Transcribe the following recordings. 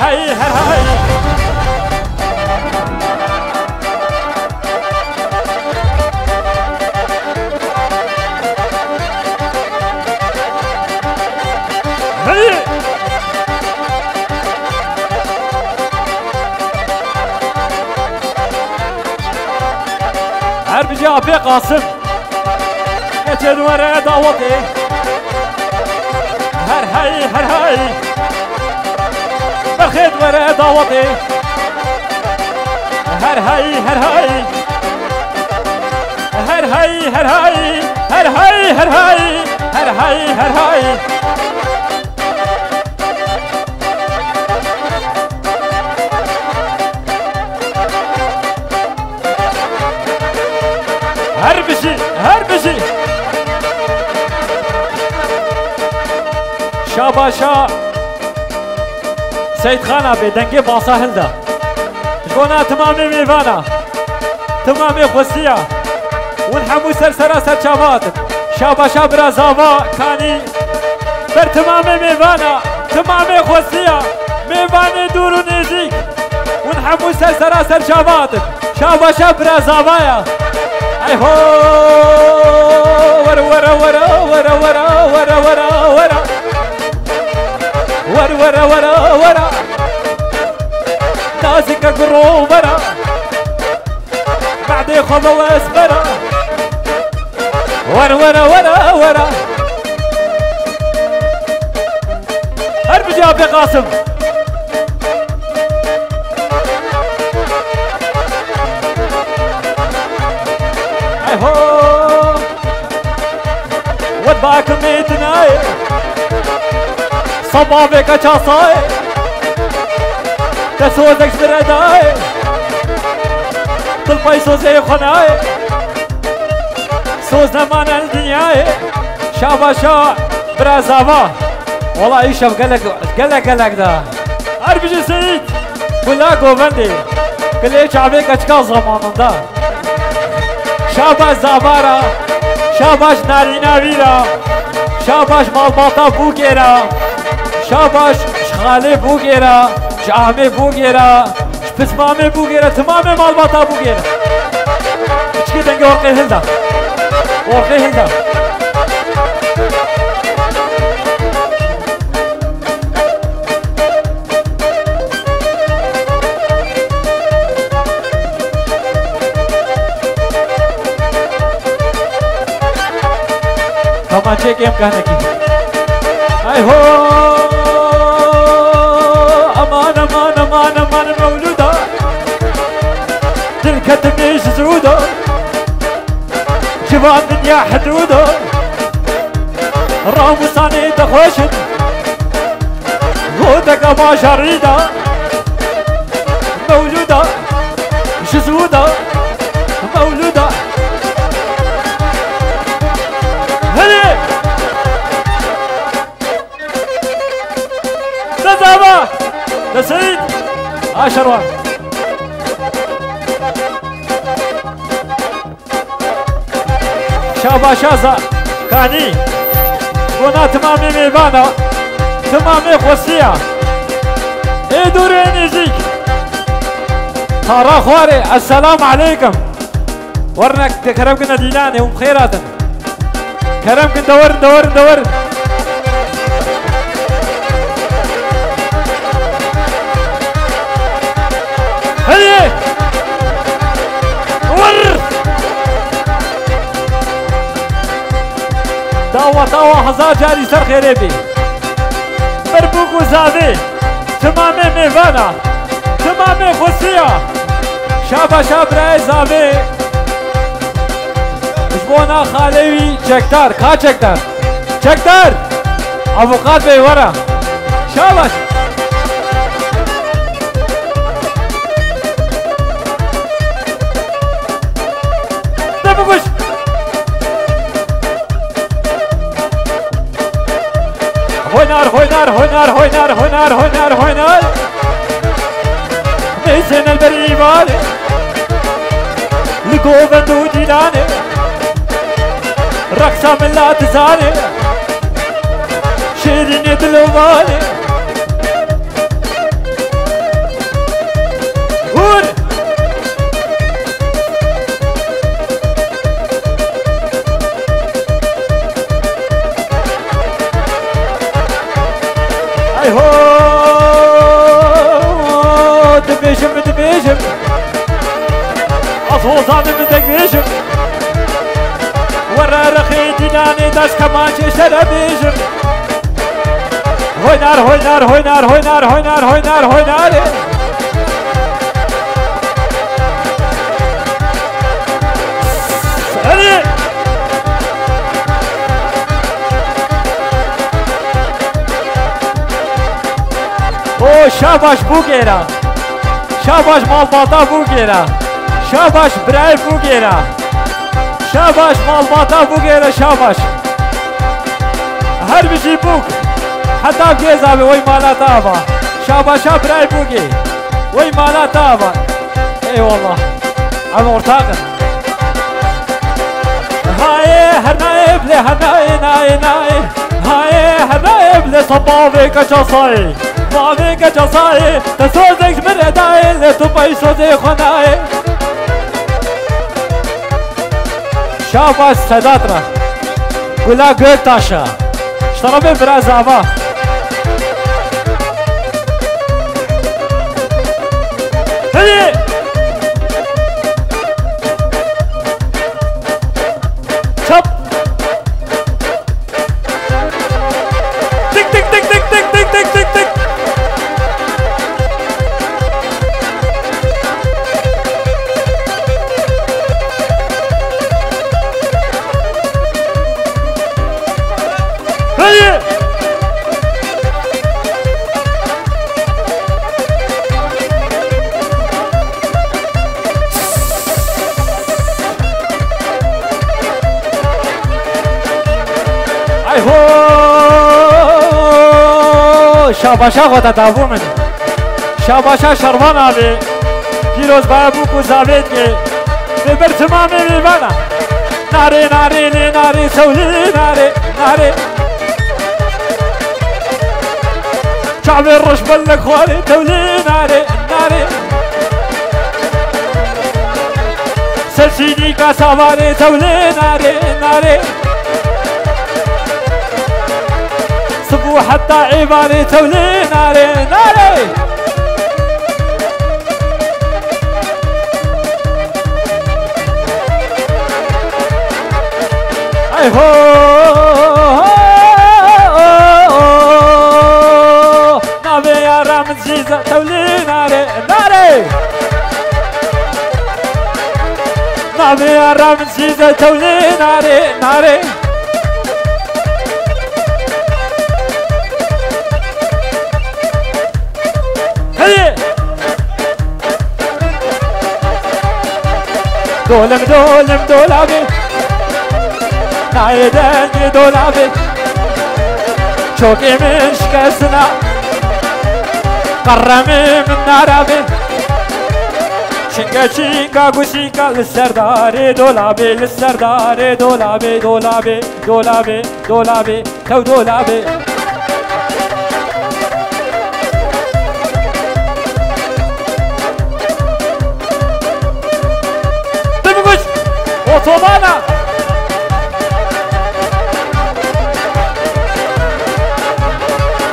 هاي هاي عرب جابي قاسم اتن ورا دعوتي هر هاي هر هاي بخيت ورا دعوتي هر هاي هر هاي هر هاي هر هاي هر هاي هر هاي هر هاي هر هاي هربشي شاباشا سيد خانه بدنگی باساهل ده جونا تمامي ميفانا تمامي خوستيا ونحمو سرسرا سرچاوات شاباشا برازاوا كاني بر تمامي ميفانا تمامي خوستيا ميفاني دورو نيزيك ونحمو سرسرا سرچاوات شاباشا برازاوايا اي هو ورا ورا ورا ورا ورا ورا ورا ورا ورا ورا ورا ورا نازك قرو ورا بعد خذ واسبرا ورا ورا ورا ورا هرب جاب يا قاسم هو ودباك ميتناي صبابك اشاصاي تسوزك سرداي طلبي سوزي خناي سوزنا مان الدنياي شاباشا برازابا والله يشوف قالك ده اربجي سيد كلها قوبندي كل شعبك اشكال زمان ده شاباش زابارا شاباش نارینا ویرا شاباش مالباتا بوگیرا شاباش شخاله بوگیرا شعامه بوگیرا شپسمامه بوگیرا تمام مالباتا بوگیرا بچکی دنگه ورقه هلدا ورقه هلدا कमा check M कहने की आय हो अमान अमान अमान अमान मौलूदा दिल كتمني زودا جوان دنيا حدودا راموساني دخوشن غودك ما شريدا مولودا شزودا مولودا زابا لسعيد عشرة شابا شازا كاني ونا تمامي ميبانا تمامي خوستيا اي دوري نيزيك تارا خواري السلام عليكم ورنك كرمكنا ديلاني وبخيرات كرمكن دور هيا ور داوا هزار جاري سر خيري بي مربوك وزادي تمامي ميفانا تمامي خوسيا شابا شابرا زابي جبونا خالوي چكتار كا چكتار افوقات بي ورا شاباش بگوش هوينار نيسن البريمان لقوبن دو ديناني رقصة من لا تزاني شيرين دلواني ظالم من دقيشم ورا رخي ديناني داس كمان شرا بيجم هوي نار هوي نار هوي نار هوي نار هوي نار هوي نار هوي نار علي او شاباش بوغيرا شاباش مالباتا بوغيرا شاباش براي بوغيرا شاباش مالباتا بوغيرا شاباش هر بيجي بوك حتى بجيزابي وي مالا تابا شاباشا براي بوغي وي مالا تابا اي والله عم مرتاقن هاي هنايب لي هناي ناي ناي هاي هنايب لي صبابي كجصاي صبابي كجصاي تسوزك من اداي لتباي سوزي خناي شاباش ساداتنا قولا قول تاشا اشتربي برازابا هي شب تك تك تك تك تك تك تك تك تك هي شاباشا خود داوو من شاباشا شروان آبی پیروز بابو کو زاوید که ببر تمامی میبانا ناری ناری لی ناری سولی ناری ناری شعب الرش بلک خواری تولی ناری ناری سلسینی کا سواری تولی ناری ناری صبو حتى عباري تولي ناري ناري اي هو نابي يا رامز جيزة تولي ناري ناري نابي يا رامز جيزة تولي ناري ناري دولم دولم دولابي نايدني دولابي شوكي من شكسنا قرمي من نارابي شنكا شنكا قوشيكا للسرداري دولابي للسرداري دولابي دولابي دولابي دولابي تو دولابي اوتوبانا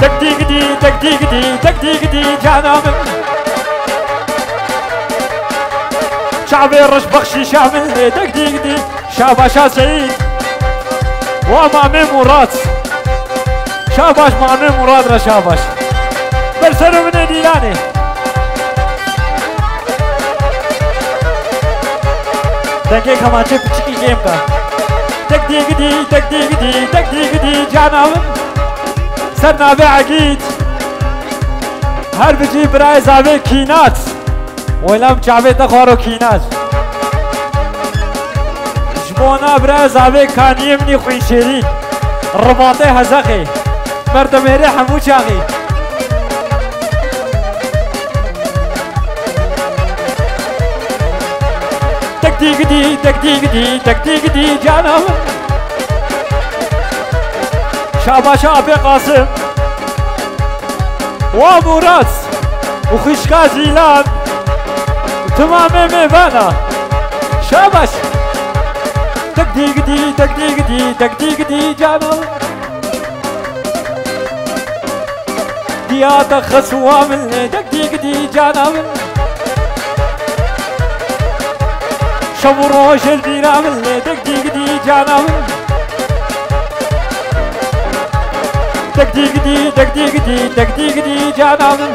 تكديك دي تكديك دي تكديك دي جانا من شعبي رش بخشي شامل تكديك دي شاباشا سعيد ومامي مراد شاباش مامي مراد را شاباش برسلو من ديلاني دنگه کمانچه پچکی گیم کا تک دیگ دی جانم سر نابه عقید هر بجی برای زاوه کینات ویلم چعبه تخوارو کینات جبونا برای زاوه کانیم نی خوی شیری رباطه هزاقی مردمهره همو چاقی تكديك دي جانم شاباشا ابي قاسم ومراد وخشكا زيلان تمام ميبانا شاباش تكديك دي جانم دياتا خسوا مني تكديك دي جانم شمو روش البيرا من دك ديك دي جانا من دك ديك دي دك ديك دي دك ديك دي جانا من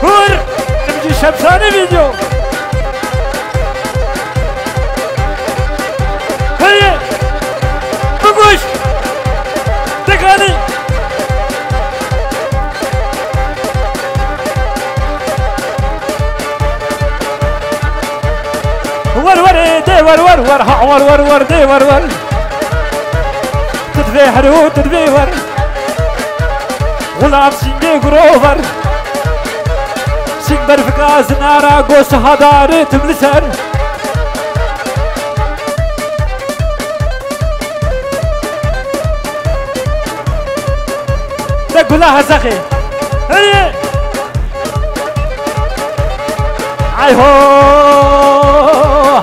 هور نمشي شمساني فيديو هيا بقوش دكاني ور ور دي ور ور ور ها ور ور ور دي ور ور تدفي حرو تدفي ور غلام سينجي غروفر سينبر فكاز نارا قوس هداري تملسر تقولها زخي هي عي هو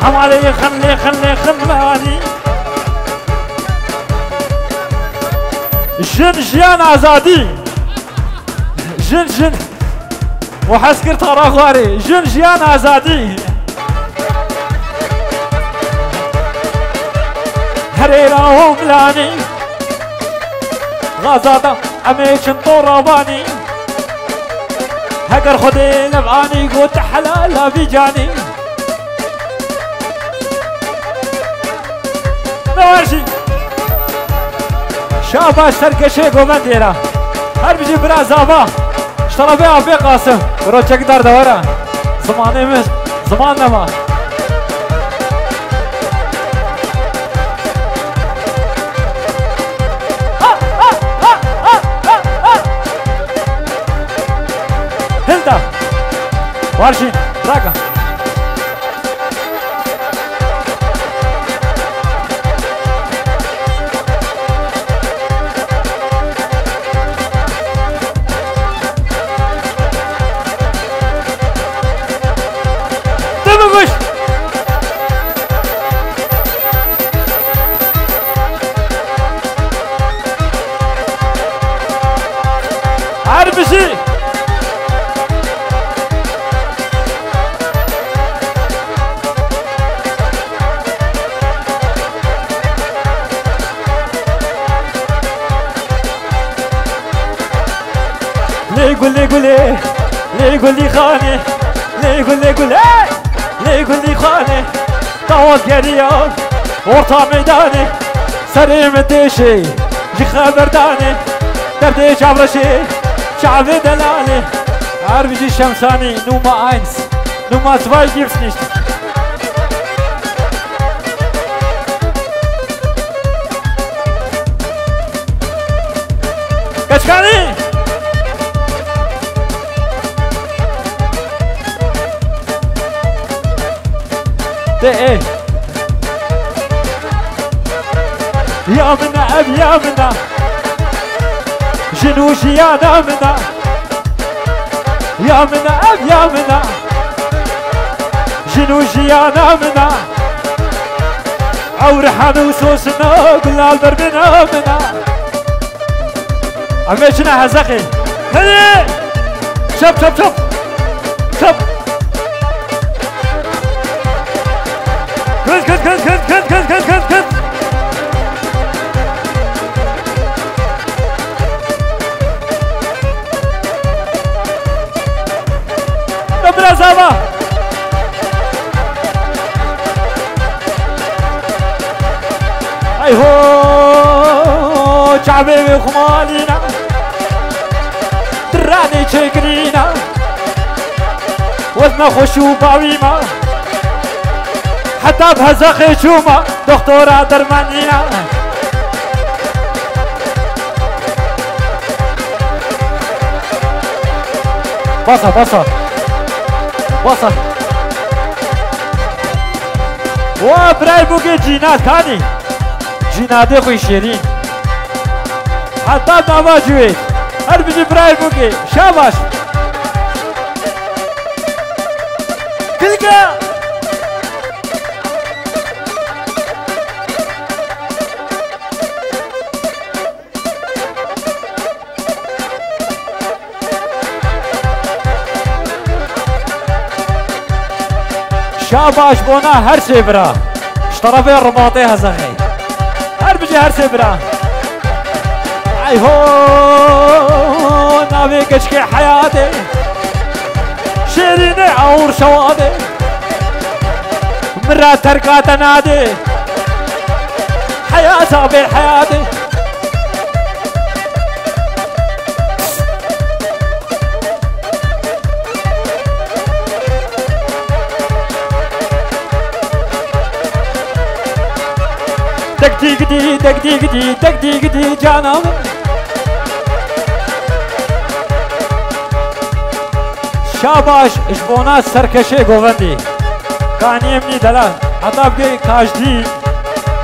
هم علي خلي خلاني جن جيان ازادي جن وحسكر طراغاري جن جيان ازادي هريرا وملاني غازادا اميشن طوراباني هكر خدي نبعاني قوت حلالا بيجاني نوارشي شاباش سركشي قومن ديرا هر بيجي برا زابا اشترى بيها في قاسم برو چك دار دورا زماني مش زمان نما هلدا وارشين راكا تبقوش عربشي ليه يقول لي خاني ليه يقول لي خاني طاوت قريان ورطا ميداني سريم الديشي جي خبرداني دردي جابرشي شعبي دلالي عربي شمساني نوما اينس نوما zwei gibt's nicht كشكاني ايه يا منا اب يا منا جنوشي يا منا يا منا اب يا منا جنوشي يا منا اورحان وسوسنا قلنا البربنا منا عميشنا هزقي هلي شب شب شب شب كد دبرا زابا اي هو شعبي وخمالينا دراني تشكرينا وزنا خوشو باويما حتى بهزاخي شوما دكتورة درمانينا بصا وبراي بوكي جينات كاني جيناتي خوي شيرين حتى بنابا جويت هل بيجي براي بوكي شاباش كلكا شاباش بونا هر شي برا اشترى الرباطي هزغي هر بجي هر شي برا اي هو نابي كشكي حياتي شيريني عور شوادي مرة تركات نادي حياتها بين حياتي دق دق دي دق دق دي دق دق دي جانم شاباش اجبونا سرکشه گووندی کانیم نی دلال حتی بگی کاجدی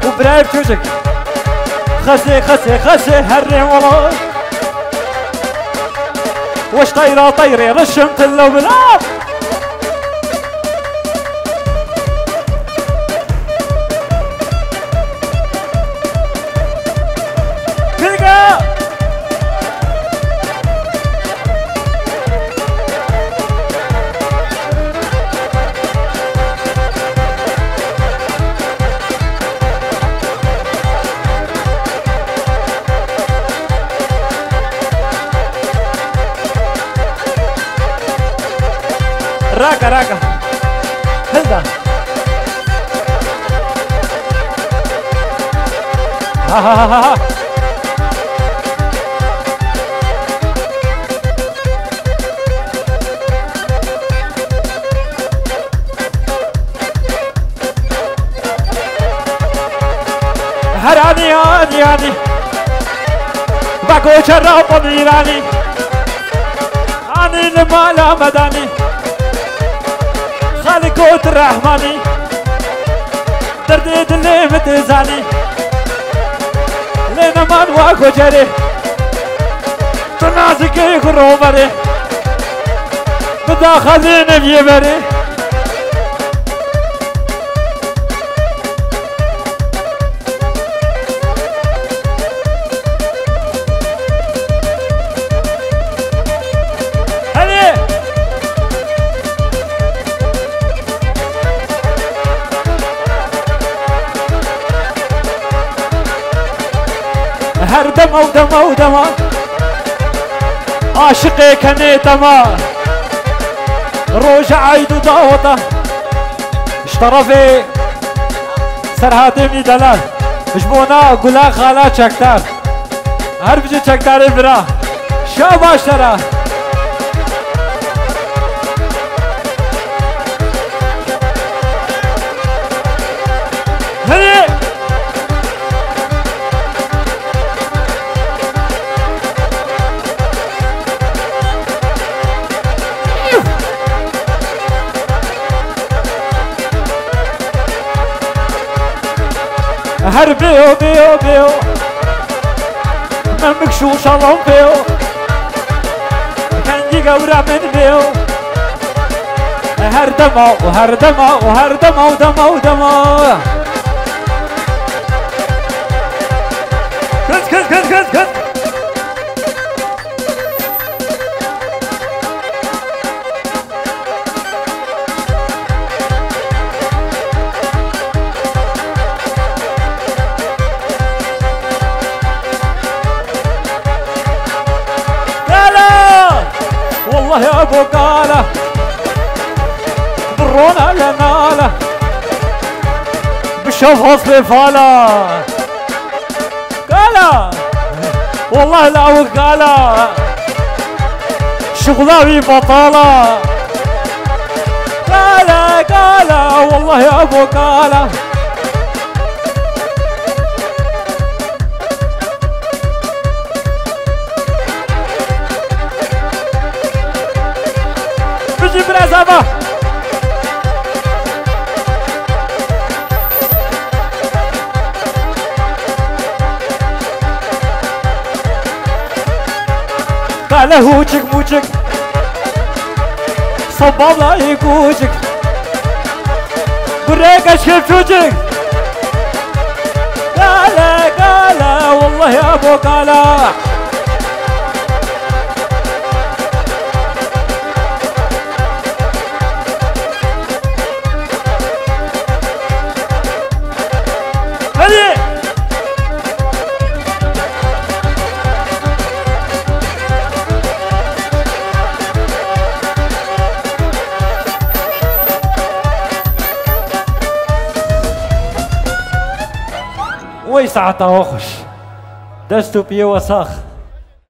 و برایب چوچک خسه خسه خسه هر ریم والله وش طيرة طيرة رشمت اللو بالآب تلقى راكا راكا هلدا ها ها ها ها هراني هاني هاني باكو شراب ميراني اني المالا مداني خالقوت الرحماني دردي دلي متزاني لينا مان واكو جري تنازكي خروبري مداخلين بيبري هر دما ودما ودما عاشقي كني تما روج عيد وداوطة اشترفي سرهاتي دلال جبونا قولا خالا چكتار هر بجي چكتاري برا شاباش ترى هني هر بيو بيو بيو من مكشو شالون بيو كان يجا ورا من بيو هر دما وهر دما وهر دما ودما ودما كت كت كت كت كت والله يا ابو قاله برونا يناله بشوف حصلي فاله قاله والله لا وقاله شغلاوي بطاله قاله قاله والله يا ابو قاله برازابا قال هوجك موجك صباب لا يقوجك بريك اشكف شوجك قال قال والله يا ابو قال وي ساعتها وخش دستو بيه وساخ